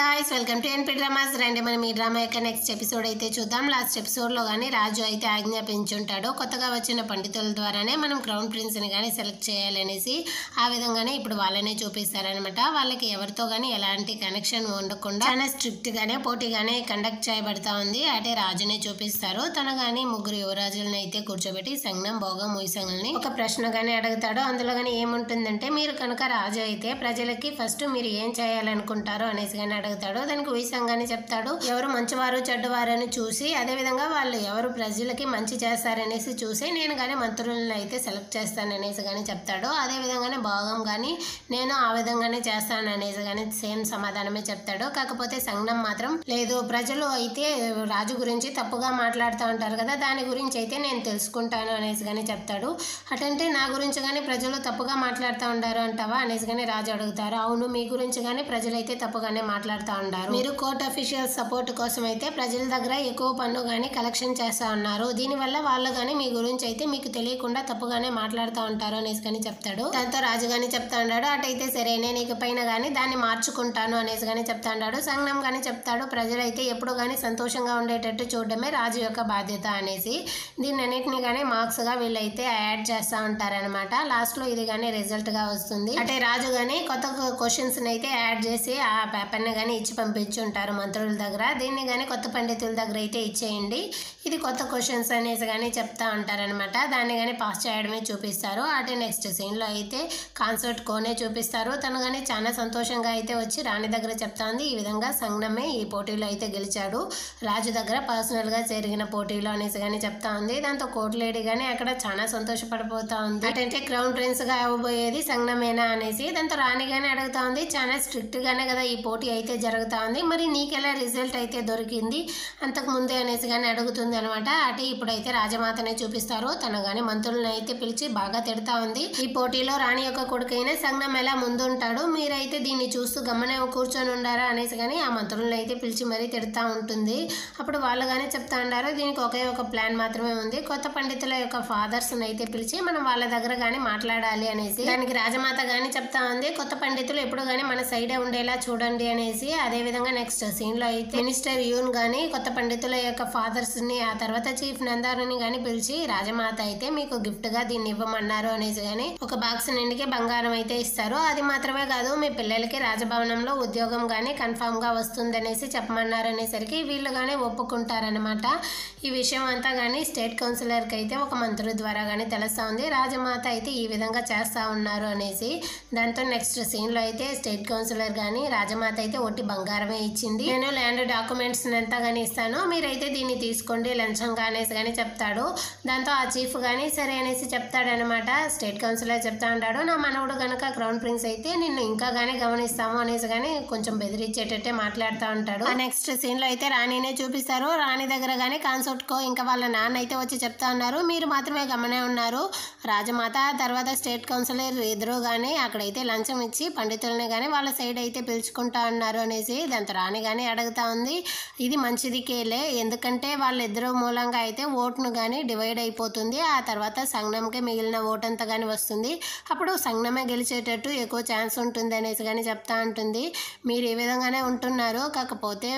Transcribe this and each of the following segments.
Guys welcome to NP dramas రండి మనం ఈ డ్రామా యొక్క నెక్స్ట్ ఎపిసోడ్ అయితే చూద్దాం. లాస్ట్ ఎపిసోడ్ లో గానీ రాజు అయితే ఆజ్ఞాపించుంటాడు కొత్తగా వచ్చిన పండితుల ద్వారానే మనం క్రౌన్ ప్రిన్స్ ని గానీ సెలెక్ట్ చేయాలనేసి. ఆ విధంగానే ఇప్పుడు వాళ్ళనే చూపిస్తారనమాట. వాళ్ళకి ఎవరితో గానీ ఎలాంటి కనెక్షన్ ఉండకుండా చాలా స్ట్రిక్ట్ గానే పోటీగానే కండక్ట్ చేయబడతా ఉంది. అంటే రాజునే చూపిస్తారు. తన గానీ ముగ్గురు యువరాజులను అయితే కూర్చోబెట్టి సంగం భోగం ముయిసంగుల్ని ఒక ప్రశ్న గానీ అడుగుతాడు. అందులో గానీ ఏముంటుందంటే, మీరు కనుక రాజు అయితే ప్రజలకి ఫస్ట్ మీరు ఏం చేయాలనుకుంటారో అనేసి గానీ అడుగుతాడు. దానికి ఉయిసంగానే చెప్తాడు, ఎవరు మంచివారు చెడ్డవారు అని చూసి, అదే విధంగా వాళ్ళు ఎవరు ప్రజలకి మంచి చేస్తారనేసి చూసి నేను గానీ మంత్రులను అయితే సెలెక్ట్ చేస్తాననేసి గానీ చెప్తాడు. అదే విధంగానే భాగం గానీ నేను ఆ విధంగానే చేస్తాను అనేసి గానీ సేమ్ సమాధానమే చెప్తాడు. కాకపోతే సంగం మాత్రం లేదు, ప్రజలు అయితే రాజు గురించి తప్పుగా మాట్లాడుతూ ఉంటారు కదా, దాని గురించి అయితే నేను తెలుసుకుంటాను అనేసి గానీ చెప్తాడు. అటంటే నా గురించి కానీ ప్రజలు తప్పుగా మాట్లాడుతూ ఉంటారు అంటావా అనేసి కానీ రాజు అడుగుతారు. అవును, మీ గురించి కానీ ప్రజలైతే తప్పుగానే మాట్లాడుతూ ఉంటారు. మీరు కోర్ట్ అఫీషియల్ సపోర్ట్ కోసం అయితే ప్రజల దగ్గర ఎక్కువ పన్ను కానీ కలెక్షన్ చేస్తూ ఉన్నారు. దీనివల్ల వాళ్ళు కానీ మీ గురించి అయితే మీకు తెలియకుండా తప్పుగానే మాట్లాడుతూ ఉంటారు అనేసి కానీ చెప్తాడు. దాంతో రాజు కానీ చెప్తా ఉన్నాడు, అటైతే సరే నేను ఇక పైన కానీ దాన్ని మార్చుకుంటాను అనేసి కానీ చెప్తా ఉన్నాడు. సంగం కానీ చెప్తాడు, ప్రజలైతే ఎప్పుడు కానీ సంతోషంగా ఉండేటట్టు చూడడమే రాజు యొక్క బాధ్యత అనేసి. దీన్ని అన్నిటిని కానీ మార్క్స్ గా వీళ్ళైతే యాడ్ చేస్తూ ఉంటారనమాట. లాస్ట్ లో ఇది కానీ రిజల్ట్ గా వస్తుంది. అంటే రాజు కానీ కొత్త క్వశ్చన్స్ అయితే యాడ్ చేసి ఆ పేపర్ ని కానీ ఇచ్చి పంపించుంటారు మంత్రుల దగ్గర. దీన్ని కానీ కొత్త పండితుల దగ్గర అయితే ఇచ్చేయండి, ఇది కొత్త క్వశ్చన్స్ అనేసి కానీ చెప్తా ఉంటారనమాట. దాన్ని కానీ పాస్ చేయడమే చూపిస్తారు. అంటే నెక్స్ట్ సీన్ లో అయితే కాన్సర్ట్ కోనే చూపిస్తారు. తను కానీ చాలా సంతోషంగా అయితే వచ్చి రాణి దగ్గర చెప్తా ఉంది, ఈ విధంగా సంగమే ఈ పోటీలో అయితే గెలిచాడు, రాజు దగ్గర పర్సనల్ గా జరిగిన పోటీలో అనేసి కానీ చెప్తా ఉంది. దాంతో కోర్టు లేడీ కానీ అక్కడ చాలా సంతోషపడిపోతా ఉంది. అంటే క్రౌన్ ప్రిన్స్ గా అవ్వబోయేది సంగమేనా అనేసి. దాంతో రాణి గానీ అడుగుతా ఉంది, చాలా స్ట్రిక్ట్ గానే కదా ఈ పోటీ అయితే జరుగుతా ఉంది, మరి నీకెలా రిజల్ట్ అయితే దొరికింది అంతకు ముందే అనేసి కానీ అడుగుతుంది అనమాట. అంటే ఇప్పుడైతే రాజమాతనే చూపిస్తారు. తన గాని మంత్రులను అయితే పిలిచి బాగా తిడతా ఉంది. ఈ పోటీలో రాణి యొక్క కొడుకైన సంగం ఎలా ముందుంటాడు, మీరైతే దీన్ని చూస్తూ గమ్మనే కూర్చొని ఉండారా అనేసి కానీ ఆ మంత్రులను అయితే పిలిచి మరీ తిడతా ఉంటుంది. అప్పుడు వాళ్ళు కానీ చెప్తా ఉంటారు, దీనికి ఒకే ఒక ప్లాన్ మాత్రమే ఉంది, కొత్త పండితుల యొక్క ఫాదర్స్ అయితే పిలిచి మనం వాళ్ళ దగ్గర గానీ మాట్లాడాలి అనేసి. దానికి రాజమాత గానీ చెప్తా ఉంది, కొత్త పండితులు ఎప్పుడు గానీ మన సైడే ఉండేలా చూడండి అనేసి. అదే విధంగా నెక్స్ట్ సీన్ లో అయితే మినిస్టర్ యూన్ గానీ కొత్త పండితుల యొక్క ఫాదర్స్ ని ఆ తర్వాత చీఫ్ నందారుని గానీ పిలిచి, రాజమాత అయితే మీకు గిఫ్ట్ గా దీన్ని ఇవ్వమన్నారు అనేసి గానీ ఒక బాక్స్ నిండికి బంగారం అయితే ఇస్తారు. అది మాత్రమే కాదు, మీ పిల్లలకి రాజభవనంలో ఉద్యోగం గానీ కన్ఫామ్ గా వస్తుంది అనేసి చెప్పమన్నారు అనేసరికి వీళ్ళు గానీ ఒప్పుకుంటారనమాట. ఈ విషయం అంతా గానీ స్టేట్ కౌన్సిలర్ కి అయితే ఒక మంత్రి ద్వారా గానీ తెలుస్తా ఉంది, రాజమాత అయితే ఈ విధంగా చేస్తా ఉన్నారు అనేసి. దాంతో నెక్స్ట్ సీన్ లో అయితే స్టేట్ కౌన్సిలర్ గానీ రాజమాత అయితే ఒట్టి బంగారమే ఇచ్చింది, నేను ల్యాండ్ డాక్యుమెంట్స్ అంతా గానీ ఇస్తాను, మీరైతే దీన్ని తీసుకోండి లంచంగా అనేసి గానీ చెప్తాడు. దాంతో ఆ చీఫ్ గానీ సరే అనేసి చెప్తాడనమాట. స్టేట్ కౌన్సిలర్ చెప్తా ఉంటాడు, నా మనవడు గనక క్రౌన్ ప్రిన్స్ అయితే నిన్ను ఇంకా గానీ గమనిస్తాము అనేసి గానీ కొంచెం బెదిరించేటట్టే మాట్లాడుతూ ఉంటాడు. ఆ నెక్స్ట్ సీన్ లో అయితే రాణినే చూపిస్తారు. రాణి దగ్గర గానీ కాన్సర్ట్ కో ఇంకా వాళ్ళ నాన్న అయితే వచ్చి చెప్తా ఉన్నారు, మీరు మాత్రమే గమనే ఉన్నారు, రాజమాత తర్వాత స్టేట్ కౌన్సిలర్ ఇద్దరు గానీ అక్కడైతే లంచం ఇచ్చి పండితులని గానీ వాళ్ళ సైడ్ అయితే పిలుచుకుంటా ఉన్నారు అనేసి. దాంతో రాణి గానీ అడుగుతా ఉంది, ఇది మంచిది కేలే, ఎందుకంటే వాళ్ళిద్దరు మూలంగా అయితే ఓటును గానీ డివైడ్ అయిపోతుంది, ఆ తర్వాత సంగంకి మిగిలిన ఓటు అంతా గానీ వస్తుంది, అప్పుడు సంగమే గెలిచేటట్టు ఎక్కువ ఛాన్స్ ఉంటుంది అనేసి గానీ చెప్తా ఉంటుంది. మీరు ఈ విధంగానే ఉంటున్నారు, కాకపోతే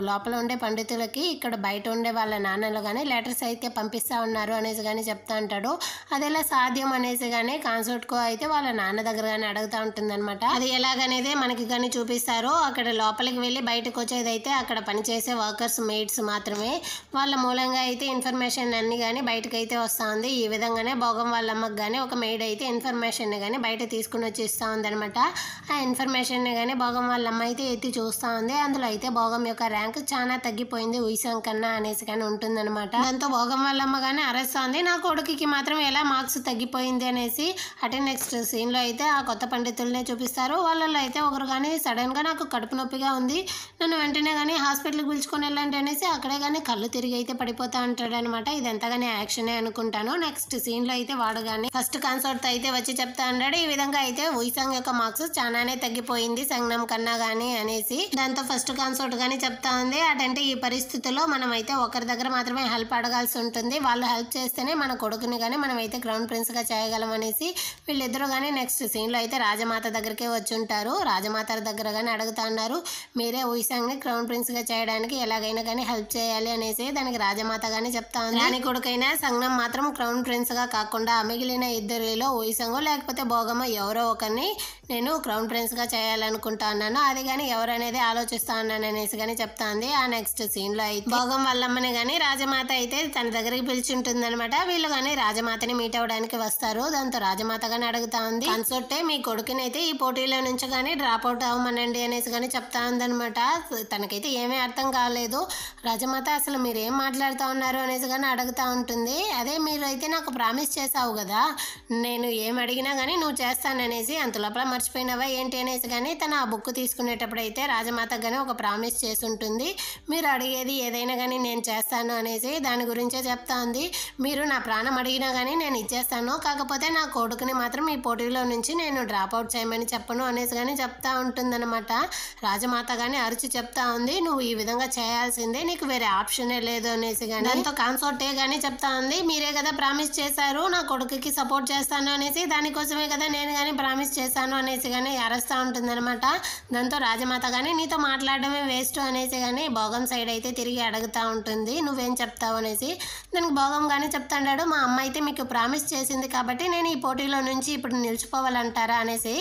లోపల ఉండే పండితులకి ఇక్కడ బయట ఉండే వాళ్ళ నాన్నలు గానీ లెటర్స్ అయితే పంపిస్తా ఉన్నారు అనేసి గానీ చెప్తా ఉంటాడు. అదేలా సాధ్యం అనేసి గానీ కాన్సర్ట్ కో అయితే వాళ్ళ నాన్న దగ్గర గానీ అడుగుతా ఉంటుంది అనమాట. అది ఎలాగనేదే మనకి కానీ చూపిస్తారు. అక్కడ లోపలికి వెళ్ళి బయటకు వచ్చేది అయితే అక్కడ పనిచేసే వర్కర్స్ మెయిడ్స్ మాత్రమే, వాళ్ళ మూలంగా అయితే ఇన్ఫర్మేషన్ అన్ని కానీ బయటకు అయితే వస్తూ ఉంది. ఈ విధంగానే భోగం వాళ్ళ అమ్మకి కానీ ఒక మెయిడ్ అయితే ఇన్ఫర్మేషన్ కానీ బయట తీసుకుని వచ్చి ఇస్తూ ఉంది అనమాట. ఆ ఇన్ఫర్మేషన్ కానీ భోగం వాళ్ళ అమ్మ అయితే ఎత్తి చూస్తూ ఉంది. అందులో అయితే భోగం యొక్క ర్యాంక్ చాలా తగ్గిపోయింది ఉయిసం కన్నా అనేసి కానీ ఉంటుందన్నమాట. దాంతో భోగం వాళ్ళ అమ్మ కానీ అరెస్తుంది, నా కొడుకుకి మాత్రం ఎలా మార్క్స్ తగ్గిపోయింది అనేసి. అంటే నెక్స్ట్ సీన్ లో అయితే ఆ కొత్త పండితులనే చూపిస్తారు. వాళ్ళలో అయితే ఒకరు కానీ సడన్ గా నాకు కడుపు నొప్పిగా ఉంది, నన్ను వెంటనే కానీ హాస్పిటల్కి పిలుచుకొని వెళ్ళండి అనేసి అక్కడే కానీ కళ్ళు తిరిగి అయితే పడిపోతా ఉంటాడు అనమాట. ఇదంతా కానీ యాక్షనే అనుకుంటాను. నెక్స్ట్ సీన్ లో అయితే వాడు కానీ ఫస్ట్ కాన్సర్ట్ అయితే వచ్చి చెప్తా ఉన్నాడు, ఈ విధంగా అయితే ఉయిసంగ్ యొక్క మార్క్స్ చాలానే తగ్గిపోయింది సంగం కన్నా గానీ అనేసి. దాంతో ఫస్ట్ కాన్సర్ట్ కానీ చెప్తా ఉంది, అటంటే ఈ పరిస్థితుల్లో మనం అయితే ఒకరి దగ్గర మాత్రమే హెల్ప్ అడగాల్సి ఉంటుంది, వాళ్ళు హెల్ప్ చేస్తేనే మన కొడుకుని కానీ మనం అయితే క్రౌన్ ప్రిన్స్ గా చేయగలం అనేసి. వీళ్ళిద్దరూ కానీ నెక్స్ట్ సీన్ లో అయితే రాజమాత దగ్గరికే వచ్చి ఉంటారు. రాజమాత దగ్గర కానీ అడుగుతా ఉన్నారు, చెప్తారు. మీరే ఉయిసాంగ్ని క్రౌన్ ప్రిన్స్గా చేయడానికి ఎలాగైనా కానీ హెల్ప్ చేయాలి అనేసి దానికి రాజమాత కానీ చెప్తా ఉంది. రాణి కొడుకైన సంగం మాత్రం క్రౌన్ ప్రిన్స్గా కాకుండా మిగిలిన ఇద్దరిలో ఉయిసాంగో లేకపోతే భోగమో ఎవరో ఒకరిని నేను క్రౌన్ ప్రిన్స్గా చేయాలనుకుంటా ఉన్నాను, అది కానీ ఎవరనేది ఆలోచిస్తా ఉన్నాను అనేసి కానీ చెప్తా ఉంది. ఆ నెక్స్ట్ సీన్లో అయితే భోగం వల్లమ్మని కానీ రాజమాత అయితే తన దగ్గరికి పిలిచింటుంది అనమాట. వీళ్ళు కానీ రాజమాతని మీట్ అవ్వడానికి వస్తారు. దాంతో రాజమాత కానీ అడుగుతా ఉంది, కన్సోర్టే మీ కొడుకుని అయితే ఈ పోటీలో నుంచి కానీ డ్రాప్ అవుట్ అవ్వమనండి అనేసి కానీ చెప్తా ఉందనమాట. తనకైతే ఏమీ అర్థం కాలేదు. రాజమాత అసలు మీరు ఏం మాట్లాడుతూ ఉన్నారు అనేసి కానీ అడుగుతూ ఉంటుంది. అదే మీరు అయితే నాకు ప్రామిస్ చేసావు కదా, నేను ఏం అడిగినా కానీ నువ్వు చేస్తాననేసి, అంత లోపల మర్చిపోయినావా ఏంటి అనేసి కానీ తను ఆ బుక్ తీసుకునేటప్పుడు అయితే రాజమాతకు కానీ ఒక ప్రామిస్ చేసి ఉంటుంది. మీరు అడిగేది ఏదైనా కానీ నేను చేస్తాను అనేసి దాని గురించే చెప్తా ఉంది. మీరు నా ప్రాణం అడిగినా కానీ నేను ఇచ్చేస్తాను, కాకపోతే నా కొడుకుని మాత్రం ఈ పోటీలో నుంచి నేను డ్రాప్ అవుట్ చేయమని చెప్పను అనేసి కానీ చెప్తా ఉంటుందన్నమాట. రాజమాత కానీ అరిచి చెప్తా ఉంది, నువ్వు ఈ విధంగా చేయాల్సిందే, నీకు వేరే ఆప్షనే లేదు అనేసి కానీ. దాంతో కాన్సోర్టే కానీ చెప్తా ఉంది, మీరే కదా ప్రామిస్ చేశారు నా కొడుకుకి సపోర్ట్ చేస్తాను అనేసి, దానికోసమే కదా నేను కానీ ప్రామిస్ చేశాను అనేసి కానీ అరుస్తూ ఉంటుందన్నమాట. దాంతో రాజమాత కానీ నీతో మాట్లాడడమే వేస్ట్ అనేసి కానీ భోగం సైడ్ అయితే తిరిగి అడుగుతూ ఉంటుంది, నువ్వేం చెప్తావు అనేసి. దానికి భోగం కానీ చెప్తాడు, మా అమ్మ అయితే మీకు ప్రామిస్ చేసింది కాబట్టి నేను ఈ పోటీలో నుంచి ఇప్పుడు నిలిచిపోవాలంటారా అనేసి.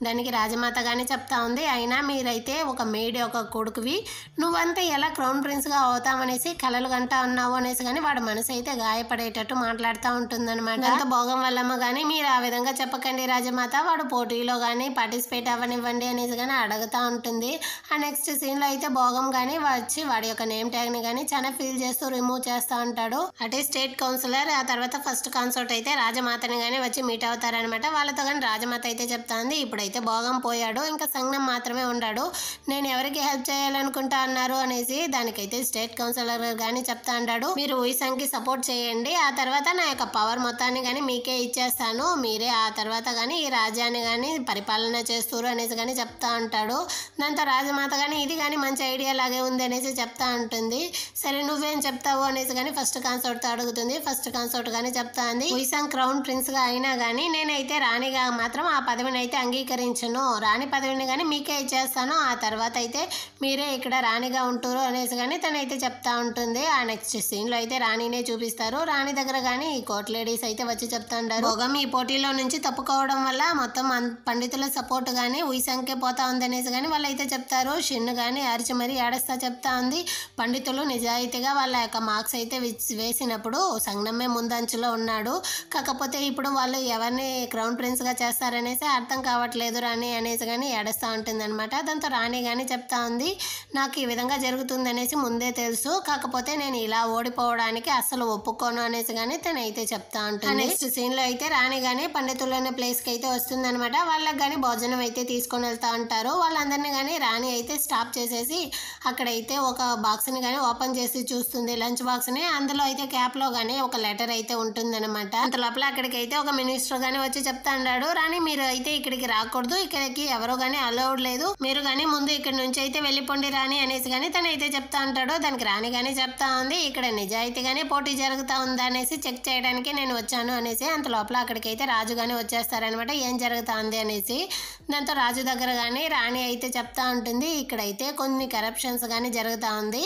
దానికి రాజమాత కానీ చెప్తా ఉంది, అయినా మీరైతే ఒక మేడ్ ఒక కొడుకువి, నువ్వంతా ఎలా క్రౌన్ ప్రిన్స్గా అవుతామనేసి కలలు గంటా ఉన్నావు అనేసి కానీ వాడు మనసు అయితే గాయపడేటట్టు మాట్లాడుతూ ఉంటుందన్నమాట. అంత భోగం వల్లమ్మ కానీ మీరు ఆ విధంగా చెప్పకండి రాజమాత, వాడు పోటీలో కానీ పార్టిసిపేట్ అవ్వనివ్వండి అనేసి కానీ అడుగుతూ ఉంటుంది. ఆ నెక్స్ట్ సీన్లో అయితే భోగం కానీ వచ్చి వాడి యొక్క నేమ్ ట్యాగ్ని కానీ చాలా ఫీల్ చేస్తూ రిమూవ్ చేస్తూ ఉంటాడు. అంటే స్టేట్ కౌన్సిలర్, ఆ తర్వాత ఫస్ట్ కాన్సర్ట్ అయితే రాజమాతని కానీ వచ్చి మీట్ అవుతారనమాట. వాళ్ళతో కానీ రాజమాత అయితే చెప్తా ఉంది, ఇప్పుడైతే భోగం పోయాడు, ఇంకా సంగం మాత్రమే ఉన్నాడు, నేను ఎవరికి హెల్ప్ చేయాలనుకుంటా అన్నారు అనేసి. దానికైతే స్టేట్ కౌన్సిలర్ కానీ చెప్తా ఉంటాడు, మీరు ఉయిసాంగ్కి సపోర్ట్ చేయండి, ఆ తర్వాత నా యొక్క పవర్ మొత్తాన్ని కానీ మీకే ఇచ్చేస్తాను, మీరే ఆ తర్వాత కానీ ఈ రాజ్యాన్ని కానీ పరిపాలన చేస్తారు అనేసి కానీ చెప్తా ఉంటాడు. దాంతో రాజమాత కానీ ఇది కానీ మంచి ఐడియా లాగే ఉంది అనేసి చెప్తా ఉంటుంది. సరే నువ్వేం చెప్తావు అనేసి కానీ ఫస్ట్ కాన్సర్ట్తో అడుగుతుంది. ఫస్ట్ కాన్సర్ట్ కానీ చెప్తా ఉంది, ఉయిసాంగ్ క్రౌన్ ప్రిన్స్గా అయినా కానీ నేనైతే రాణిగా మాత్రం ఆ పదవిని అయితే అంగీకరించను, రాణి పదవిని కానీ మీకే ఇచ్చేస్తాను, ఆ తర్వాత అయితే మీరే ఇక్కడ రాణిగా ఉంటారు అనేసి కానీ తనైతే చెప్తా ఉంటుంది. ఆ నెక్స్ట్ సీన్లో అయితే రాణినే చూపిస్తారు. రాణి దగ్గర కానీ ఈ కోర్ట్ లేడీస్ అయితే వచ్చి చెప్తా ఉంటారు, భోగం ఈ పోటీలో నుంచి తప్పుకోవడం వల్ల మొత్తం పండితుల సపోర్ట్ కానీ ఉయిసాంగ్కే పోతా ఉంది అనేసి కానీ వాళ్ళు అయితే చెప్తారు. షిన్ను కానీ అరిచి మరీ ఏడుస్తా చెప్తా ఉంది, పండితులు నిజాయితీగా వాళ్ళ యొక్క మార్క్స్ అయితే వేసినప్పుడు సంగమే ముందంచులో ఉన్నాడు, కాకపోతే ఇప్పుడు వాళ్ళు ఎవరిని క్రౌన్ ప్రిన్స్గా చేస్తారనేసి అర్థం కావట్లేదు రాణి అనేసి కానీ ఏడుస్తూ ఉంటుంది అనమాట. దాంతో రాణి కానీ చెప్తా ఉంది, నాకు ఈ విధంగా జరుగుతుంది అనేసి ముందే తెలుసు, కాకపోతే నేను ఇలా ఓడిపోవడానికి అస్సలు ఒప్పుకోను అనేసి కానీ తనైతే చెప్తా ఉంటుంది. నెక్స్ట్ సీన్లో అయితే రాణి కానీ పండితులనే ప్లేస్కి అయితే వస్తుంది అనమాట. వాళ్ళకి కానీ భోజనం అయితే తీసుకొని వెళ్తా ఉంటారు. వాళ్ళందరినీ కానీ రాణి అయితే స్టాప్ చేసేసి అక్కడైతే ఒక బాక్స్ని కానీ ఓపెన్ చేసి చూస్తుంది, లంచ్ బాక్స్ని. అందులో అయితే క్యాప్లో కానీ ఒక లెటర్ అయితే ఉంటుంది అనమాట. అంత లోపల అక్కడికి అయితే ఒక మినిస్టర్ కానీ వచ్చి చెప్తా ఉన్నాడు, రాణి మీరు అయితే ఇక్కడికి రాకూడదు, ఇక్కడికి ఎవరో కానీ అలౌడ్ లేదు, మీరు కానీ ముందు ఇక్కడ నుంచి అయితే వెళ్ళిపోండి రాణి అనేసి కానీ తనైతే చెప్తా ఉంటాడు. దానికి రాణి కానీ చెప్తా ఉంది, ఇక్కడ నిజాయితీగానే పోటీ జరుగుతూ ఉందా అనేసి చెక్ చేయడానికి నేను వచ్చాను అనేసి. అంత లోపల అక్కడికి అయితే రాజు కానీ వచ్చేస్తారనమాట, ఏం జరుగుతా ఉంది అనేసి. దాంతో రాజు దగ్గర కానీ రాణి అయితే చెప్తా ఉంటుంది, ఇక్కడైతే కొన్ని కరప్షన్స్ కానీ జరుగుతూ ఉంది,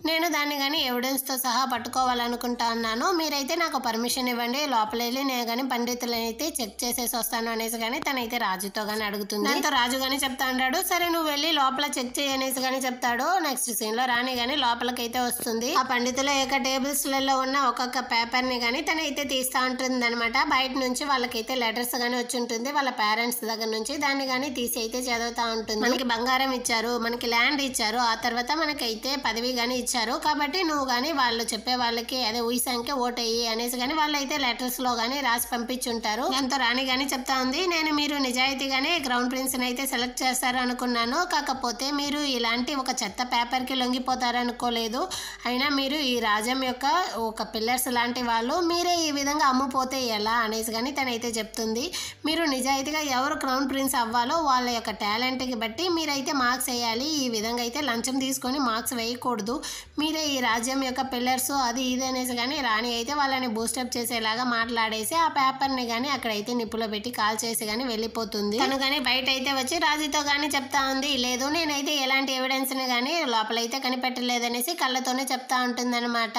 నేను దాన్ని కానీ ఎవిడెన్స్తో సహా పట్టుకోవాలనుకుంటా ఉన్నాను, మీరైతే నాకు పర్మిషన్ ఇవ్వండి, లోపల వెళ్ళి నేను కానీ పండితులను అయితే చెక్ చేసేసి వస్తాను అనేసి కానీ తనైతే రాజుతో కానీ అడుగుతుంది. దాంతో రాజు కానీ చెప్తా ఉంటాడు, సరే నువ్వు వెళ్ళి లోపల చెక్ చేయనేసి కానీ చెప్తాడు. నెక్స్ట్ సీన్లో రాణి కానీ లోపలికైతే వస్తుంది. ఆ పండితుల యొక్క టేబుల్స్లలో ఉన్న ఒక్కొక్క పేపర్ని కానీ తనైతే తీస్తూ ఉంటుంది అనమాట. బయట నుంచి వాళ్ళకైతే లెటర్స్ కానీ వచ్చి ఉంటుంది వాళ్ళ పేరెంట్స్ దగ్గర నుంచి, దాన్ని కానీ తీసి అయితే చదువుతూ ఉంటుంది. మనకి బంగారం ఇచ్చారు, మనకి ల్యాండ్ ఇచ్చారు, ఆ తర్వాత మనకైతే పదవి కానీ ఇచ్చారు, కాబట్టి నువ్వు కానీ వాళ్ళు చెప్పే వాళ్ళకి అదే ఉయిసాంగ్కే ఓటయ్యి అనేసి కానీ వాళ్ళు అయితే లెటర్స్లో కానీ రాసి పంపించుంటారు. దాంతో రాణి కానీ చెప్తా ఉంది, నేను మీరు నిజాయితీగానే క్రౌన్ ప్రిన్స్ని అయితే సెలెక్ట్ చేస్తారు అనుకున్నాను, కాకపోతే మీరు ఇలాంటి ఒక చెత్త పేపర్కి లొంగిపోతారనుకోలేదు, అయినా మీరు ఈ రాజ్యం యొక్క ఒక పిల్లర్స్ లాంటి వాళ్ళు, మీరే ఈ విధంగా అమ్ముపోతే ఎలా అనేసి కానీ తనైతే చెప్తుంది. మీరు నిజాయితీగా ఎవరు క్రౌన్ ప్రిన్స్ అవ్వాలో వాళ్ళ యొక్క టాలెంట్కి బట్టి మీరైతే మార్క్స్ వేయాలి, ఈ విధంగా అయితే లంచం తీసుకొని మార్క్స్ వేయకూడదు, మీరే ఈ రాజ్యం యొక్క పిల్లర్స్ అది ఇది అనేసి కానీ రాణి అయితే వాళ్ళని బూస్టప్ చేసేలాగా మాట్లాడేసి ఆ పేపర్ని కానీ అక్కడైతే నిప్పులో పెట్టి కాల్ చేసి కానీ వెళ్ళిపోతుంది. తను కానీ బయట అయితే వచ్చి రాజుతో కానీ చెప్తా ఉంది, లేదు, నేనైతే ఎలాంటి ఎవిడెన్స్ని కానీ లోపలైతే కనిపెట్టలేదనేసి కళ్ళతోనే చెప్తా ఉంటుందన్నమాట.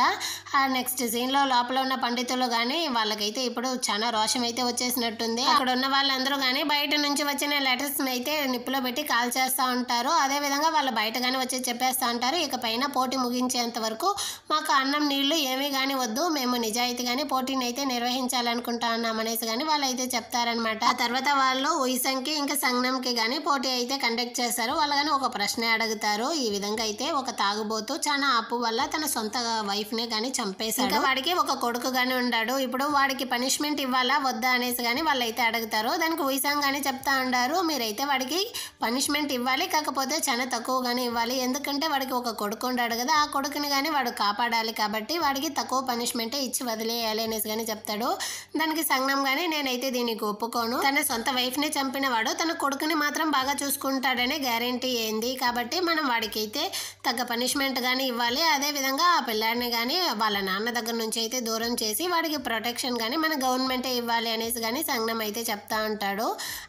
ఆ నెక్స్ట్ సీన్లో లోపల ఉన్న పండితులు కానీ వాళ్ళకైతే ఇప్పుడు చాలా రోషం అయితే వచ్చేసినట్టుంది. అక్కడ ఉన్న వాళ్ళందరూ కానీ బయట నుంచి వచ్చిన లెటర్స్ని అయితే నిప్పులో పెట్టి కాల్ చేస్తూ ఉంటారు. అదేవిధంగా వాళ్ళు బయట కానీ వచ్చి చెప్పేస్తూ ఉంటారు, ఇక పైన పోటీ ముగించేంత వరకు మాకు అన్నం నీళ్లు ఏమీ కానీ వద్దు, మేము నిజాయితీగానే పోటీని అయితే నిర్వహించాలనుకుంటా ఉన్నాం అనేసి కానీ వాళ్ళు అయితే చెప్తారనమాట. ఆ తర్వాత వాళ్ళు ఉయిసంకి ఇంకా సంగ్నంకి కానీ పోటీ అయితే కండక్ట్ చేస్తారు. వాళ్ళు కానీ ఒక ప్రశ్న అడుగుతారు. ఈ విధంగా అయితే ఒక తాగుబోతూ చాలా అప్పు వల్ల తన సొంత వైఫ్నే కానీ చంపేశాడు. వాడికి ఒక కొడుకు కానీ ఉన్నాడు. ఇప్పుడు వాడికి పనిష్మెంట్ ఇవ్వాలా వద్దా అనేసి కానీ వాళ్ళు అయితే అడుగుతారు. దానికి ఉయిసంగ్ కానీ చెప్తా ఉంటారు, మీరైతే వాడికి పనిష్మెంట్ ఇవ్వాలి, కాకపోతే చాలా తక్కువగానే ఇవ్వాలి, ఎందుకంటే వాడికి ఒక కొడుకు ఉన్నాడు కదా, ఆ కొడుకుని కానీ వాడు కాపాడాలి, కాబట్టి వాడికి తక్కువ పనిష్మెంటే ఇచ్చి వదిలేయాలి అనేసి కానీ చెప్తాడు. దానికి సంగ్నం కానీ నేనైతే దీనికి ఒప్పుకోను, తన సొంత వైఫ్ని చంపిన వాడు తన కొడుకుని మాత్రం బాగా చూసుకుంటాడనే గ్యారంటీ ఏంది, కాబట్టి మనం వాడికి అయితే తగ్గ పనిష్మెంట్ కానీ ఇవ్వాలి, అదేవిధంగా ఆ పిల్లాడిని కానీ వాళ్ళ నాన్న దగ్గర నుంచి అయితే దూరం చేసి వాడికి ప్రొటెక్షన్ కానీ మన గవర్నమెంటే ఇవ్వాలి అనేసి కానీ సంగ్నం అయితే చెప్తా ఉంటాడు.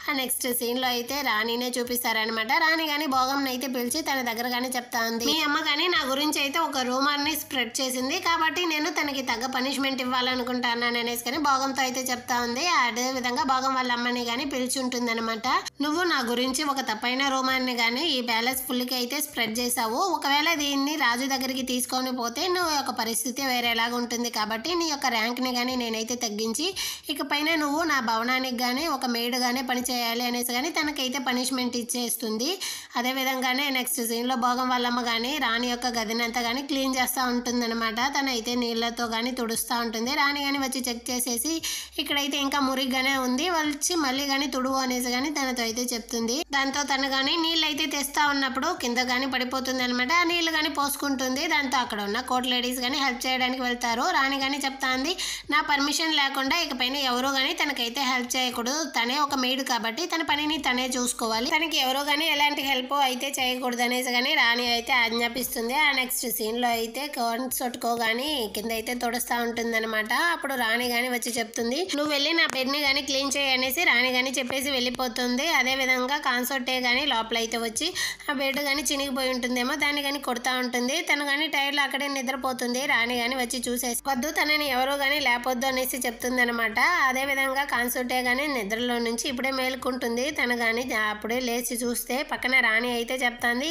ఆ నెక్స్ట్ సీన్లో అయితే రాణినే చూపిస్తారనమాట. రాణి కానీ భోగంని అయితే పిలిచి తన దగ్గర కానీ చెప్తా ఉంది, మీ అమ్మ కానీ నా గురించి అయితే ఒక రూమర్ని స్ప్రెడ్ చేసింది, కాబట్టి నేను తనకి తగ్గ పనిష్మెంట్ ఇవ్వాలనుకుంటున్నాను అనేసి కానీ భోగంతో అయితే చెప్తా ఉంది. అదే విధంగా భోగం వాళ్ళ అమ్మని కానీ పిలిచి ఉంటుంది అనమాట. నువ్వు నా గురించి ఒక తప్పైన రూమర్ని కానీ ఈ ప్యాలెస్ ఫుల్కి అయితే స్ప్రెడ్ చేసావు, ఒకవేళ దీన్ని రాజు దగ్గరికి తీసుకొని పోతే నువ్వు యొక్క పరిస్థితి వేరేలాగా ఉంటుంది, కాబట్టి నీ యొక్క ర్యాంక్ని కానీ నేనైతే తగ్గించి ఇకపైన నువ్వు నా భవనానికి కానీ ఒక మేడ్ గానే పని చేయాలి అనేసి కానీ తనకైతే పనిష్మెంట్ ఇచ్చేస్తుంది. అదేవిధంగానే నెక్స్ట్ సీన్లో భోగం వాళ్ళమ్మ కానీ రాణి యొక్క గదినంతా కానీ క్లీన్ చేస్తూ ఉంటుందన్నమాట. తనైతే నీళ్ళతో కానీ తుడుస్తూ ఉంటుంది. రాణి కానీ వచ్చి చెక్ చేసేసి ఇక్కడైతే ఇంకా మురిగ్గానే ఉంది, వచ్చి మళ్ళీ కానీ తుడువు అనేసి కానీ తనతో అయితే చెప్తుంది. దాంతో తను కానీ నీళ్ళు అయితే తెస్తా ఉన్నప్పుడు కింద కానీ పడిపోతుంది అనమాట. ఆ నీళ్ళు కానీ పోసుకుంటుంది. దాంతో అక్కడ ఉన్న కోర్ట్ లేడీస్ కానీ హెల్ప్ చేయడానికి వెళ్తారు. రాణి కానీ చెప్తాంది, నా పర్మిషన్ లేకుండా ఇకపైన ఎవరో కానీ తనకైతే హెల్ప్ చేయకూడదు, తనే ఒక మెయిడ్ కాబట్టి తన పనిని తనే చూసుకోవాలి, తనకి ఎవరో కానీ ఎలాంటి హెల్ప్ అయితే చేయకూడదు అనేసి కానీ రాణి అయితే ఆజ్ఞాపిస్తుంది. ఆ నెక్స్ట్ సీన్లో అయితే కాన్సోట్కో కానీ కింద అయితే తుడుస్తూ ఉంటుంది అనమాట. అప్పుడు రాణి కానీ వచ్చి చెప్తుంది, నువ్వు వెళ్ళి నా బెడ్ని కానీ క్లీన్ చేయి అనేసి రాణి కానీ చెప్పేసి వెళ్ళిపోతుంది. అదేవిధంగా కాన్సోటే కానీ లోపల అయితే వచ్చి ఆ బెడ్ కానీ చినిగిపోయి ఉంటుందేమో దాన్ని కానీ కొడతా ఉంటుంది. తను కానీ టైర్లో అక్కడే నిద్రపోతుంది. రాణి కానీ వచ్చి చూసేసి వద్దు తనని ఎవరో కానీ లేపొద్దు అనేసి చెప్తుంది అనమాట. అదేవిధంగా కాన్సోటే కానీ నిద్రలో నుంచి ఇప్పుడే మేలుకుంటుంది. తను కానీ అప్పుడే లేచి చూస్తే పక్కన రాణి అయితే చెప్తాంది,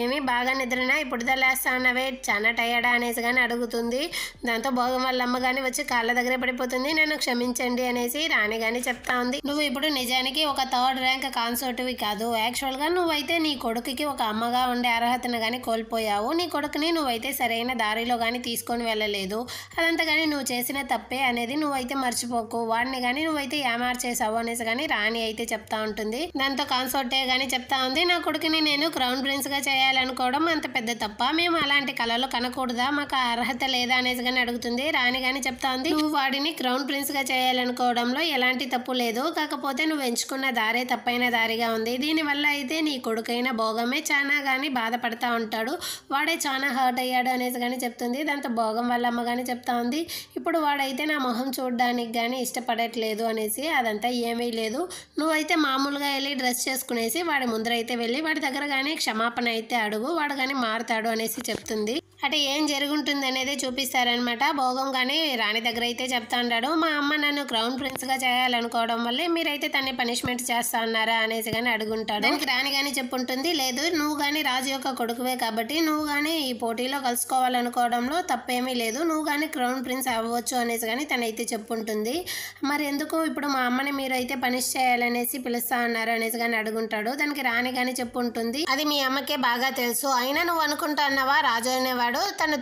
ఏమీ బాగా నిద్రనా ఇప్పుడు లేస్తా ఉన్నవే చాలా టయర్డా అనేసి కానీ అడుగుతుంది. దాంతో భోగం వాళ్ళ అమ్మ కానీ వచ్చి కాళ్ళ దగ్గరే పడిపోతుంది, నన్ను క్షమించండి అనేసి రాణి కానీ చెప్తా ఉంది. నువ్వు ఇప్పుడు నిజానికి ఒక థర్డ్ ర్యాంక్ కాన్సోర్ట్వి కాదు, యాక్చువల్గా నువ్వైతే నీ కొడుకుకి ఒక అమ్మగా ఉండే అర్హతను కానీ కోల్పోయావు, నీ కొడుకుని నువ్వైతే సరైన దారిలో కానీ తీసుకొని వెళ్ళలేదు, అదంతా కానీ నువ్వు చేసిన తప్పే అనేది నువ్వైతే మర్చిపోకు, వాడిని కానీ నువ్వైతే ఏమార్చేసావు అనేసి కానీ రాణి అయితే చెప్తా ఉంటుంది. దాంతో కాన్సోర్టే కానీ చెప్తా ఉంది, నా కొడుకుని నేను క్రౌన్ ప్రిన్స్ గా చేయాలనుకోవడం అంత పెద్ద తప్ప, మేము అలాంటి కళలు కనకూడదా, మాకు అర్హత లేదా అనేసి కానీ అడుగుతుంది. రాణి కానీ చెప్తా ఉంది, నువ్వు వాడిని క్రౌన్ ప్రిన్స్ గా చేయాలనుకోవడంలో ఎలాంటి తప్పు లేదు, కాకపోతే నువ్వు ఎంచుకున్న దారే తప్పైన దారిగా ఉంది, దీనివల్ల అయితే నీ కొడుకైన భోగమే చాలా కానీ బాధపడతా ఉంటాడు, వాడే చాలా హర్ట్ అయ్యాడు అనేసి కానీ చెప్తుంది. దాంతో భోగం వాళ్ళ అమ్మ కానీ చెప్తా ఉంది, ఇప్పుడు వాడైతే నా మొహం చూడడానికి కానీ ఇష్టపడట్లేదు అనేసి, అదంతా ఏమీ లేదు, నువ్వైతే మామూలుగా వెళ్ళి డ్రెస్ చేసుకునేసి వాడి ముందరైతే వెళ్ళి వాడి దగ్గర కానీ క్షమాపణ అయితే అడుగు, వాడు కానీ మారుతాడు అనేసి చెప్తుంది. అంటే ఏం జరుగుంటుంది అనేది చూపిస్తారనమాట. భోగం కానీ రాణి దగ్గర అయితే చెప్తా ఉంటాడు, మా అమ్మ నన్ను క్రౌన్ ప్రిన్స్ గా చేయాలనుకోవడం వల్లే మీరైతే తన్ని పనిష్మెంట్ చేస్తా అన్నారా అనేసి కానీ అడుగుంటాడు. దానికి రాణి కానీ చెప్పుంటుంది, లేదు నువ్వు కానీ రాజు యొక్క కొడుకువే కాబట్టి నువ్వు కానీ ఈ పోటీలో కలుసుకోవాలనుకోవడంలో తప్పేమీ లేదు, నువ్వు కానీ క్రౌన్ ప్రిన్స్ అవ్వచ్చు అనేసి కానీ తనైతే చెప్పుంటుంది. మరి ఎందుకు ఇప్పుడు మా అమ్మని మీరు అయితే పనిష్ చేయాలనేసి పిలుస్తా అన్నారు అనేసి కానీ అడుగుంటాడు. దానికి రాణి కానీ చెప్పుంటుంది, అది మీ అమ్మకే బాగా తెలుసు, అయినా నువ్వు అనుకుంటున్నావా రాజు అనేవాడు తను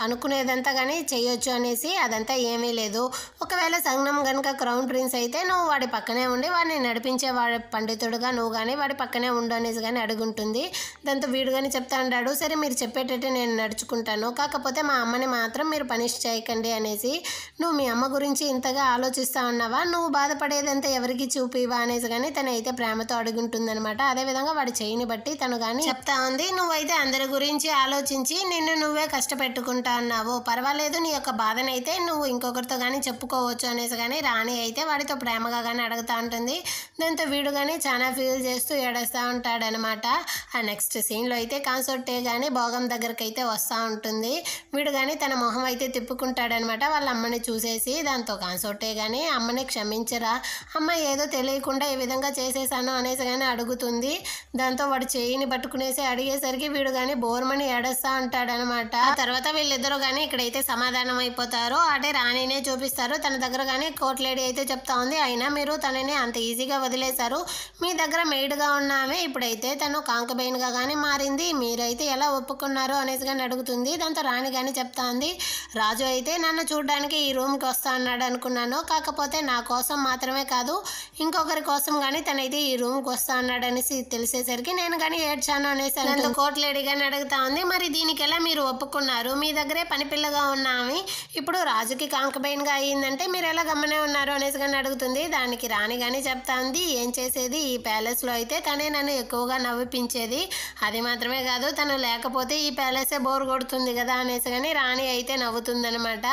అనుకునేదంతా కానీ చేయొచ్చు అనేసి, అదంతా ఏమీ లేదు, ఒకవేళ సంగ్నం కనుక క్రౌన్ ప్రిన్స్ అయితే నువ్వు వాడి పక్కనే ఉండి వాడిని నడిపించే వాడి పండితుడుగా నువ్వు కానీ వాడి పక్కనే ఉండు అనేసి కానీ అడుగుంటుంది. దాంతో వీడు కానీ చెప్తా ఉంటాడు, సరే మీరు చెప్పేటట్టు నేను నడుచుకుంటాను, కాకపోతే మా అమ్మని మాత్రం మీరు పనిష్ చేయకండి అనేసి, నువ్వు మీ అమ్మ గురించి ఇంతగా ఆలోచిస్తా ఉన్నావా, నువ్వు బాధపడేదంతా ఎవరికి చూపివా అనేసి కానీ తనైతే ప్రేమతో అడుగుంటుంది అనమాట. అదేవిధంగా వాడి చెయ్యి చెయ్యిని బట్టి తను కానీ చెప్తా ఉంది, నువ్వైతే అందరి గురించి ఆలోచించి నిన్ను నువ్వే కష్టపెట్టుకుంటా అన్నావు, పర్వాలేదు నీ యొక్క బాధనైతే నువ్వు ఇంకొకరితో కానీ చెప్పుకోవచ్చు అనేసి కానీ రాణి అయితే వాడితో ప్రేమగా కానీ అడుగుతూ ఉంటుంది. దాంతో వీడు కానీ చాలా ఫీల్ చేస్తూ ఏడుస్తూ ఉంటాడనమాట. ఆ నెక్స్ట్ సీన్లో అయితే కాన్సోర్టే కానీ భోగం దగ్గరికి అయితే వస్తూ ఉంటుంది. వీడు కానీ తన మొహం అయితే తిప్పుకుంటాడనమాట వాళ్ళ అమ్మని చూసేసి. దాంతో కాన్సోర్టే కానీ అమ్మని క్షమించరా, అమ్మ ఏదో తెలియకుండా ఈ విధంగా చేసేసాను అనేసి కానీ అడుగుతుంది. దాంతో వాడు చేయిని పట్టుకునేసి అడిగేసరికి వీడు కానీ బోర్మని ఏడుస్తూ ఉంటాడనమాట. ఆ తర్వాత వీళ్ళిద్దరూ కానీ ఇక్కడైతే సమాధానం అయిపోతారు. అంటే రాణినే చూపిస్తారు. తన దగ్గర కానీ కోర్ట్ లేడీ అయితే చెప్తా ఉంది, అయినా మీరు తనని అంత ఈజీగా వదిలేశారు, మీ దగ్గర మెయిడ్గా ఉన్నామే ఇప్పుడైతే తను కాంకబెయిన్గా కానీ మారింది, మీరైతే ఎలా ఒప్పుకున్నారు అనేసి కానీ అడుగుతుంది. దాంతో రాణి కానీ చెప్తా ఉంది, రాజు అయితే నన్ను చూడడానికి ఈ రూమ్కి వస్తా అన్నాడు అనుకున్నాను, కాకపోతే నా కోసం మాత్రమే కాదు ఇంకొకరి కోసం కానీ తనైతే ఈ రూమ్కి వస్తా అన్నాడు అనేసి తెలిసేసరికి నేను కానీ ఏడ్చాను అనేసి దాంతో కోర్ట్ లేడీ కానీ అడుగుతా ఉంది, మరి దీనికి ఎలా మీరు ఒప్పుకున్నారు, మీ దగ్గరే పనిపిల్లగా ఉన్నామి ఇప్పుడు రాజుకి కాంకబెయిన్గా అయ్యిందంటే మీరు ఎలా గమ్మనే ఉన్నారు అనేసి కానీ అడుగుతుంది. దానికి రాణి కానీ చెప్తా ఉంది, ఏం చేసేది ఈ ప్యాలెస్లో అయితే తనే నన్ను ఎక్కువగా నవ్విపించేది, అది మాత్రమే కాదు తను లేకపోతే ఈ ప్యాలెసే బోర్ కొడుతుంది కదా అనేసి కానీ రాణి అయితే నవ్వుతుందనమాట.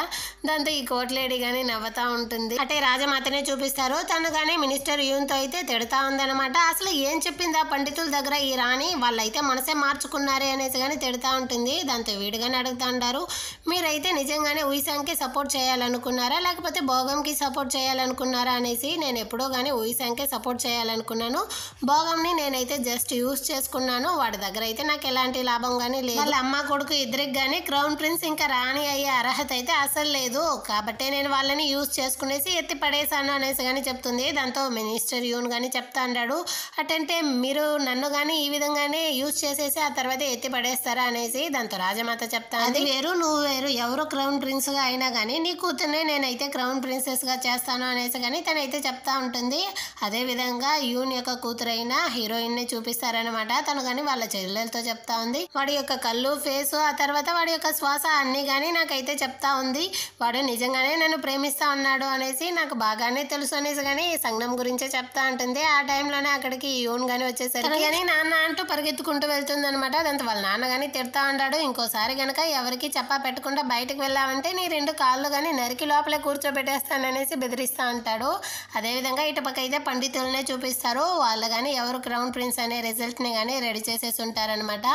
దాంతో ఈ కోర్ట్ లేడీ కానీ నవ్వుతా ఉంటుంది. అంటే రాజమాతనే చూపిస్తారు. తను కానీ మినిస్టర్ యూన్తో అయితే తిడతా ఉందనమాట. అసలు ఏం చెప్పింది ఆ పండితుల దగ్గర ఈ రాణి, వాళ్ళైతే మనసే మార్చుకున్నారే అనేసి కానీ తిడతా ఉంటుంది. దాంతో వీడుగానే అడుగుతా ఉంటారు, మీరైతే నిజంగానే ఉయిసాంగ్కి సపోర్ట్ చేయాలనుకున్నారా లేకపోతే భోగంకి సపోర్ట్ చేయాలనుకున్నారా అనేసి. నేను ఎప్పుడో కానీ ఉయిసాంగ్కే సపోర్ట్ చేయాలనుకున్నాను, భోగంని నేనైతే జస్ట్ యూస్ చేసుకున్నాను, వాడి దగ్గర అయితే నాకు ఎలాంటి లాభం కానీ లేదు, వాళ్ళ అమ్మ కొడుకు ఇద్దరికి కానీ క్రౌన్ ప్రిన్స్ ఇంకా రాణి అయ్యే అర్హత అయితే అసలు లేదు, కాబట్టి నేను వాళ్ళని యూస్ చేసుకునేసి ఎత్తి పడేసాను అనేసి కానీ చెప్తుంది. దాంతో మినిస్టర్ యూన్ కానీ చెప్తా అన్నాడు, అటంటే మీరు నన్ను కానీ ఈ విధంగానే యూస్ చేసేసి ఆ తర్వాత ఎత్తి పడేస్తారా అనేసి. దాంతో రాజమాత చెప్తా, అది వేరు నువ్వు వేరు, ఎవరు క్రౌన్ ప్రిన్స్గా అయినా కానీ నీ కూతుర్నే నేనైతే క్రౌన్ ప్రిన్సెస్గా చేస్తాను అనేసి కానీ తనైతే చెప్తా ఉంటుంది. అదేవిధంగా యూన్ యొక్క కూతురైన హీరోయిన్ని చూపిస్తారనమాట. తను కానీ వాళ్ళ చెల్లెలతో చెప్తా ఉంది, వాడి యొక్క కళ్ళు ఫేసు ఆ తర్వాత వాడి యొక్క శ్వాస అన్నీ కానీ నాకైతే చెప్తా ఉంది, వాడు నిజంగానే నన్ను ప్రేమిస్తా ఉన్నాడు అనేసి నాకు బాగానే తెలుసు అనేసి కానీ సంగం గురించే చెప్తా ఉంటుంది. ఆ టైంలోనే అక్కడికి యూన్ కానీ వచ్చేసరికి కానీ నాన్న అంటూ పరిగెత్తుకుంటూ వెళ్తుంది అనమాట. దాంతో వాళ్ళ నాన్న కానీ తిడతా ఉంటాడు, ఇంకోసారి కనుక ఎవరికి చెప్పా పెట్టకుండా బయటకు వెళ్ళామంటే నీ 2 కాళ్ళు కానీ నరికి లోపలే కూర్చోబెట్టేస్తాననేసి బెదిరిస్తూ ఉంటాడు. అదేవిధంగా ఇటుపక్క అయితే పండితులనే చూపిస్తారు. వాళ్ళు కానీ ఎవరు క్రౌన్ ప్రిన్స్ అనే రిజల్ట్ని కానీ రెడీ చేసేసి ఉంటారనమాట.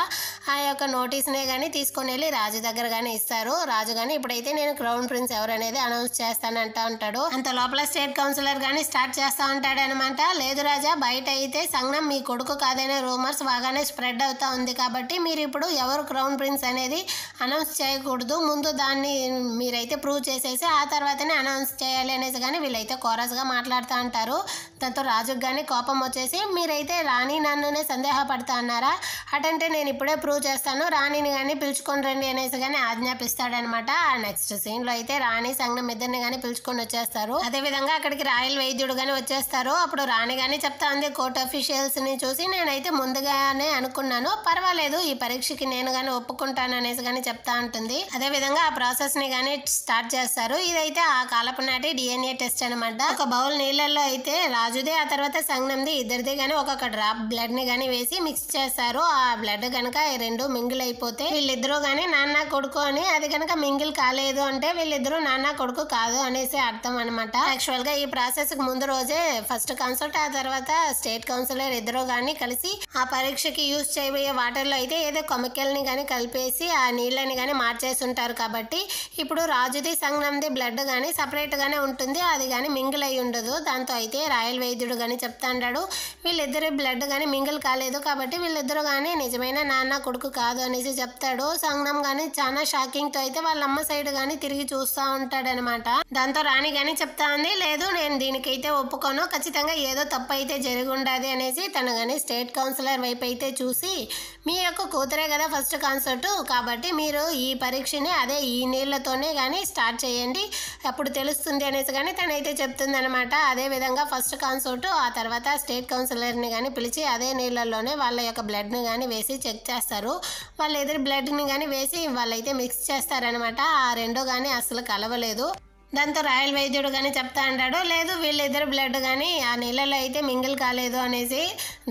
ఆ యొక్క నోటీస్నే కానీ తీసుకొని వెళ్ళి రాజు దగ్గర కానీ ఇస్తారు. రాజు కానీ ఇప్పుడైతే నేను క్రౌన్ ప్రిన్స్ ఎవరు అనేది అనౌన్స్ చేస్తానంటా ఉంటాడు. అంత లోపల స్టేట్ కౌన్సిలర్ కానీ స్టార్ట్ చేస్తూ ఉంటాడు అనమాట. లేదు రాజా, బయట అయితే సంగం మీ కొడుకు కాదనే రూమర్స్ బాగానే స్ప్రెడ్ అవుతా ఉంది, కాబట్టి మీరు ఇప్పుడు ఎవరు క్రౌన్ ప్రిన్స్ అనేది అనౌన్స్ చేయకూడదు, ముందు దాన్ని మీరైతే ప్రూవ్ చేసేసి ఆ తర్వాతనే అనౌన్స్ చేయాలి అనేసి కానీ వీళ్ళైతే కోరస్గా మాట్లాడుతూ ఉంటారు. దాంతో రాజుకు కానీ కోపం వచ్చేసి, మీరైతే రాణి నన్నునే సందేహపడతా అన్నారా, అటంటే నేను ఇప్పుడే ప్రూవ్ చేస్తాను, రాణిని కానీ పిలుచుకొని రండి అనేసి కానీ ఆజ్ఞాపిస్తాడనమాట. ఆ నెక్స్ట్ సీన్లో అయితే రాణి సంగం ఇద్దరిని కానీ పిలుచుకొని వచ్చేస్తారు. అదేవిధంగా అక్కడికి రాయల్ వైద్యుడు కానీ వచ్చేస్తారు. అప్పుడు రాణి కానీ చెప్తా ఉంది, కోర్ట్ అఫీషియల్స్ని చూసి నేనైతే ముందుగానే అనుకున్నాను, పర్వాలేదు ఈ పరీక్షకి నేను కానీ ఒప్పుకుంటాను అనేసి కానీ చెప్తా ఉంటుంది. అదేవిధంగా ఆ ప్రాసెస్ని కానీ స్టార్ట్ చేస్తారు. ఇదైతే ఆ కాలపు నాటి DNA టెస్ట్ అనమాట. ఒక బౌల్ నీళ్ళల్లో అయితే రాజుదే ఆ తర్వాత సంగంది ఇద్దరిది కానీ ఒక్కొక్క డ్రాప్ బ్లడ్ని కానీ వేసి మిక్స్ చేస్తారు. ఆ బ్లడ్ కనుక రెండు మింగిల్ అయిపోతే వీళ్ళిద్దరూ కానీ నాన్న కొడుకు అని, అది కనుక మింగిల్ కాలేదు అంటే వీళ్ళిద్దరూ నాన్న కొడుకు కాదు అనేసి అర్థం అనమాట. యాక్చువల్ గా ఈ ప్రాసెస్ కు ముందు రోజే ఫస్ట్ కన్సల్ట్ ఆ తర్వాత స్టేట్ కౌన్సిలర్ ఇద్దరు కానీ కలిసి ఆ పరీక్షకి యూజ్ చేయబోయే వాటర్ లో అయితే ఏదో కెమికల్ ని కానీ కలిపేసి ఆ నీళ్ళని కానీ మార్చేసి ఉంటారు. కాబట్టి ఇప్పుడు రాజుది సంగంది బ్లడ్ కానీ సపరేట్ గానే ఉంటుంది, అది కానీ మింగిల్ అయి ఉండదు. దాంతో అయితే రాయల్ వైద్యుడు కానీ చెప్తా అన్నాడు, వీళ్ళిద్దరి బ్లడ్ కానీ మింగిల్ కాలేదు కాబట్టి వీళ్ళిద్దరు కానీ నిజమైన నాన్న కొడుకు కాదు అనేసి చెప్తాడు. సంగం కానీ చాలా షాకింగ్ తో అయితే వాళ్ళ అమ్మ సైడ్ కానీ తిరిగి చూస్తూ ఉంటాడనమాట. దాంతో రాణి కానీ చెప్తా ఉంది, లేదు నేను దీనికైతే ఒప్పుకోను, ఖచ్చితంగా ఏదో తప్పు అయితే జరిగి ఉండదు అనేసి. తను కానీ స్టేట్ కౌన్సిలర్ వైపు అయితే చూసి, మీ యొక్క కూతురే కదా ఫస్ట్ కాన్సర్ట్, కాబట్టి మీరు ఈ పరీక్షని అదే ఈ నీళ్లతోనే కానీ స్టార్ట్ చేయండి, అప్పుడు తెలుస్తుంది అనేసి కానీ తనైతే చెప్తుంది అనమాట. అదే విధంగా ఫస్ట్ కాన్సర్ట్ ఆ తర్వాత స్టేట్ కౌన్సిలర్ని కానీ పిలిచి అదే నీళ్ళల్లోనే వాళ్ళ యొక్క బ్లడ్ని కానీ వేసి చెక్ చేస్తారు. వాళ్ళ ఎదురు బ్లడ్ని కానీ వేసి వాళ్ళైతే మిక్స్ చేస్తారనమాట. ఆ రెండు కానీ అసలు కలవలేదు. దాంతో రాయల్ వైద్యుడు కానీ చెప్తా అంటాడు, లేదు వీళ్ళిద్దరు బ్లడ్ కానీ ఆ నీళ్ళలో అయితే మింగిల్ కాలేదు అనేసి.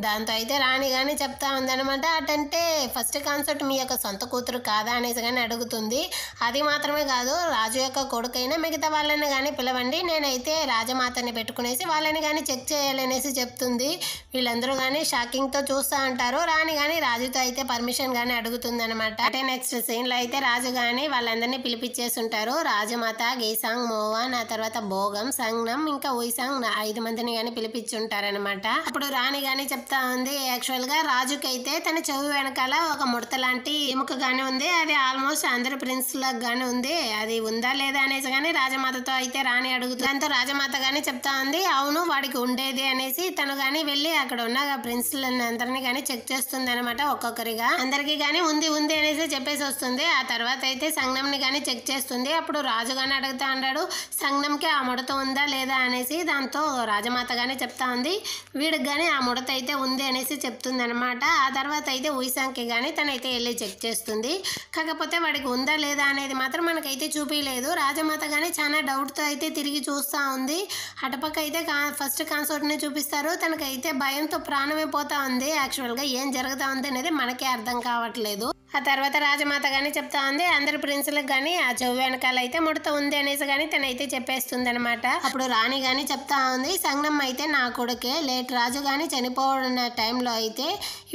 దాంతో అయితే రాణి కానీ చెప్తా ఉందనమాట, అటంటే ఫస్ట్ కాన్సెప్ట్ మీ యొక్క సొంత కూతురు కాదా అనేసి కానీ అడుగుతుంది. అది మాత్రమే కాదు, రాజు యొక్క కొడుకైనా మిగతా వాళ్ళని కానీ పిలవండి, నేనైతే రాజమాతని పెట్టుకునేసి వాళ్ళని కానీ చెక్ చేయాలనేసి చెప్తుంది. వీళ్ళందరూ కానీ షాకింగ్తో చూస్తూ ఉంటారు. రాణి కానీ రాజుతో అయితే పర్మిషన్ కానీ అడుగుతుంది అనమాట. అంటే నెక్స్ట్ సీన్లో అయితే రాజు కానీ వాళ్ళందరినీ పిలిపించేస్తుంటారు. రాజమాత, గేసాంగ్, మోవాన్, ఆ తర్వాత భోగం, సంగ్నం, ఇంకా ఉయిసాంగ్ 5 మందిని కానీ పిలిపించుంటారనమాట. అప్పుడు రాణి కానీ చెప్తా ఉంది, యాక్చువల్ గా రాజుకైతే తన చెవి వెనకాల ఒక ముడత లాంటి ఎముక గానీ ఉంది, అది ఆల్మోస్ట్ అందరు ప్రిన్స్ లకు గానీ ఉంది, అది ఉందా లేదా అనేసి కానీ రాజమాతతో అయితే రాణి అడుగుతుంది. దాంతో రాజమాత గానీ చెప్తా ఉంది, అవును వాడికి ఉండేది అనేసి. తను గానీ వెళ్ళి అక్కడ ఉన్న ప్రిన్స్లని అందరినీ కానీ చెక్ చేస్తుంది అనమాట, ఒక్కొక్కరిగా అందరికి కానీ ఉంది ఉంది అనేసి చెప్పేసి వస్తుంది. ఆ తర్వాత అయితే సంగ్నంని కానీ చెక్ చేస్తుంది. అప్పుడు రాజు గానీ అడుగుతా అన్నాడు, సంగ్నంకి ఆ ముడత ఉందా లేదా అనేసి. దాంతో రాజమాత గానీ చెప్తా ఉంది, వీడికి కానీ ఆ ముడత అయితే ఉంది అనేసి చెప్తుంది అనమాట. ఆ తర్వాత అయితే ఉయిసాంగ్కి కానీ తనైతే వెళ్ళి చెక్ చేస్తుంది. కాకపోతే వాడికి ఉందా లేదా అనేది మాత్రం మనకైతే చూపించలేదు. రాజమాత కానీ చాలా డౌట్తో అయితే తిరిగి చూస్తూ ఉంది. అటుపక్క అయితే ఫస్ట్ కాన్సర్ట్ని చూపిస్తారు. తనకైతే భయంతో ప్రాణమే పోతా ఉంది. యాక్చువల్గా ఏం జరుగుతూ ఉంది అనేది మనకే అర్థం కావట్లేదు. ఆ తర్వాత రాజమాత కానీ చెప్తా ఉంది, అందరి ప్రిన్సులకు కానీ ఆ చెవి వెనకాల అయితే ముడత ఉంది అనేసి కానీ తనైతే చెప్పేస్తుంది అనమాట. అప్పుడు రాణి కానీ చెప్తా ఉంది, సంగ్నం అయితే నా కొడుకే, లేట్ రాజు కానీ చనిపోయిన టైంలో అయితే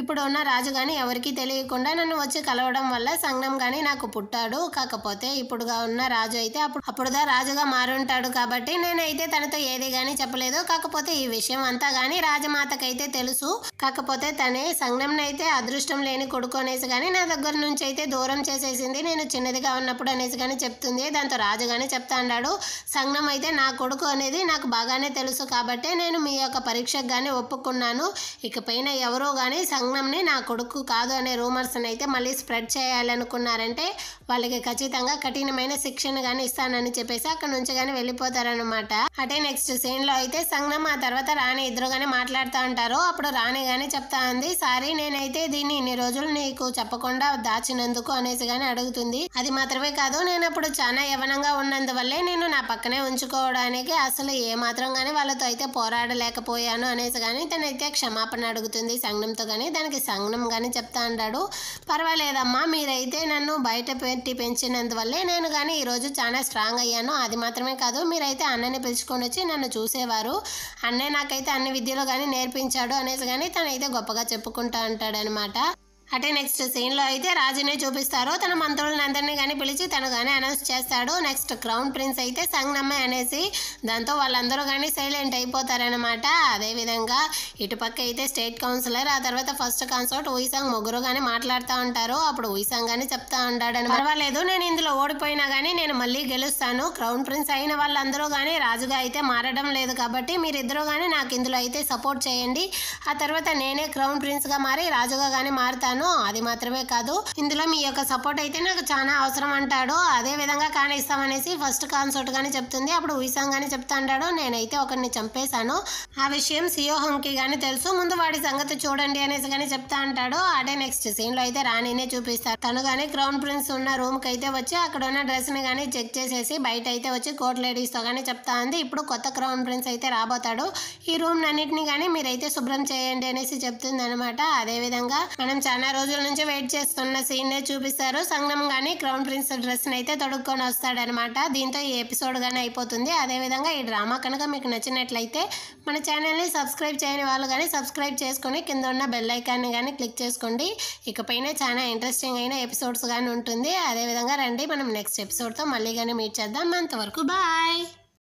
ఇప్పుడు ఉన్న రాజు కానీ ఎవరికి తెలియకుండా నన్ను వచ్చి కలవడం వల్ల సంగ్నం కానీ నాకు పుట్టాడు. కాకపోతే ఇప్పుడుగా ఉన్న రాజు అయితే అప్పుడుగా రాజుగా మారుంటాడు కాబట్టి నేనైతే తనతో ఏది కానీ చెప్పలేదు. కాకపోతే ఈ విషయం అంతా కానీ రాజమాతకైతే తెలుసు. కాకపోతే తనే సంగ్నం అయితే అదృష్టం లేని కొడుకు అనేసి కానీ నా దగ్గర నుంచి అయితే దూరం చేసేసింది, నేను చిన్నదిగా ఉన్నప్పుడు అనేసి కానీ చెప్తుంది. దాంతో రాజు కానీ చెప్తా అన్నాడు, సంగ్నం అయితే నా కొడుకు అనేది నాకు బాగానే తెలుసు కాబట్టి నేను మీ యొక్క పరీక్షకు కానీ ఒప్పుకున్నాను. ఇకపైన ఎవరో కానీ సంగ్నంని నా కొడుకు కాదు అనే రూమర్స్ని అయితే మళ్ళీ స్ప్రెడ్ చేయాలనుకున్నారంటే వాళ్ళకి ఖచ్చితంగా కఠినమైన శిక్షణ కానీ ఇస్తానని చెప్పేసి అక్కడ నుంచి కానీ వెళ్ళిపోతారనమాట. అంటే నెక్స్ట్ సీన్లో అయితే సంగ్నం ఆ తర్వాత రాణి ఇద్దరు కానీ మాట్లాడుతూ ఉంటారు. అప్పుడు రాణి కానీ చెప్తా ఉంది, సారీ నేనైతే దీన్ని ఇన్ని రోజులు నీకు చెప్పకుండా దాచినందుకు అనేసి కానీ అడుగుతుంది. అది మాత్రమే కాదు, నేను అప్పుడు చాలా యవనంగా ఉన్నందువల్లే నేను నా పక్కనే ఉంచుకోవడానికి అసలు ఏ మాత్రం కానీ వాళ్ళతో అయితే పోరాడలేకపోయాను అనేసి కానీ తనైతే క్షమాపణ అడుగుతుంది సంగ్నంతో కానీ. దానికి సంగ్నం కానీ చెప్తా అంటాడు, పర్వాలేదమ్మా, మీరైతే నన్ను బయట పెట్టి పెంచినందువల్లే నేను కానీ ఈరోజు చాలా స్ట్రాంగ్ అయ్యాను. అది మాత్రమే కాదు, మీరైతే అన్నని పిలుచుకొని వచ్చి నన్ను చూసేవారు, అన్నే నాకైతే అన్ని విద్యలు కానీ నేర్పించాడు అనేసి కానీ తనైతే గొప్పగా చెప్పుకుంటా ఉంటాడనమాట. అంటే నెక్స్ట్ సీన్లో అయితే రాజునే చూపిస్తారు. తన మంత్రులను అందరినీ కానీ పిలిచి తను కానీ అనౌన్స్ చేస్తాడు, నెక్స్ట్ క్రౌన్ ప్రిన్స్ అయితే సంగ్నమ్మే అనేసి. దాంతో వాళ్ళందరూ కానీ సైలెంట్ అయిపోతారనమాట. అదేవిధంగా ఇటుపక్క అయితే స్టేట్ కౌన్సిలర్, ఆ తర్వాత ఫస్ట్ కాన్సర్ట్ ఉయిసాంగ్ ముగ్గురు కానీ మాట్లాడుతూ ఉంటారు. అప్పుడు ఉయిసాంగ్ కానీ చెప్తా ఉంటాడని, పర్వాలేదు నేను ఇందులో ఓడిపోయినా కానీ నేను మళ్ళీ గెలుస్తాను. క్రౌన్ ప్రిన్స్ అయిన వాళ్ళందరూ కానీ రాజుగా అయితే మారడం లేదు కాబట్టి మీరిద్దరూ కానీ నాకు ఇందులో అయితే సపోర్ట్ చేయండి. ఆ తర్వాత నేనే క్రౌన్ ప్రిన్స్గా మారి రాజుగా కానీ మారుతాను. అది మాత్రమే కాదు, ఇందులో మీ యొక్క సపోర్ట్ అయితే నాకు చాలా అవసరం అంటాడు. అదే విధంగా కానిస్తామనేసి ఫస్ట్ కాన్సర్ట్ కానీ చెప్తుంది. అప్పుడు ఉయిసాంగ్ కానీ చెప్తా అంటాడు, నేనైతే ఒకరిని చంపేశాను, ఆ విషయం సియోహంకి కానీ తెలుసు, ముందు వాడి సంగతి చూడండి అనేసి కానీ చెప్తా అంటాడు. అదే నెక్స్ట్ సీన్లో అయితే రాణినే చూపిస్తారు. తను కానీ క్రౌన్ ప్రిన్స్ ఉన్న రూమ్కి అయితే వచ్చి అక్కడ ఉన్న డ్రెస్ని కానీ చెక్ చేసేసి బయట అయితే వచ్చి కోర్ట్ లేడీస్తో కానీ చెప్తా ఉంది, ఇప్పుడు కొత్త క్రౌన్ ప్రిన్స్ అయితే రాబోతాడు, ఈ రూమ్ అన్నింటినీ కానీ మీరైతే శుభ్రం చేయండి అనేసి చెప్తుంది అనమాట. అదేవిధంగా మనం చాలా రోజుల నుంచి వెయిట్ చేస్తున్న సీన్ చూపిస్తారు. సంగ్నం గానీ క్రౌన్ ప్రిన్స్ డ్రెస్ అయితే తొడుక్కొని వస్తాడనమాట. దీంతో ఈ ఎపిసోడ్ గానీ అయిపోతుంది. అదేవిధంగా ఈ డ్రామా కనుక మీకు నచ్చినట్లయితే మన ఛానల్ని సబ్స్క్రైబ్ చేయని వాళ్ళు కానీ సబ్స్క్రైబ్ చేసుకొని కింద ఉన్న బెల్ ఐకాన్ని కానీ క్లిక్ చేసుకోండి. ఇకపైన చాలా ఇంట్రెస్టింగ్ అయిన ఎపిసోడ్స్ కానీ ఉంటుంది. అదేవిధంగా రండి మనం నెక్స్ట్ ఎపిసోడ్తో మళ్ళీ కానీ మీట్ చేద్దాం. అంతవరకు బాయ్.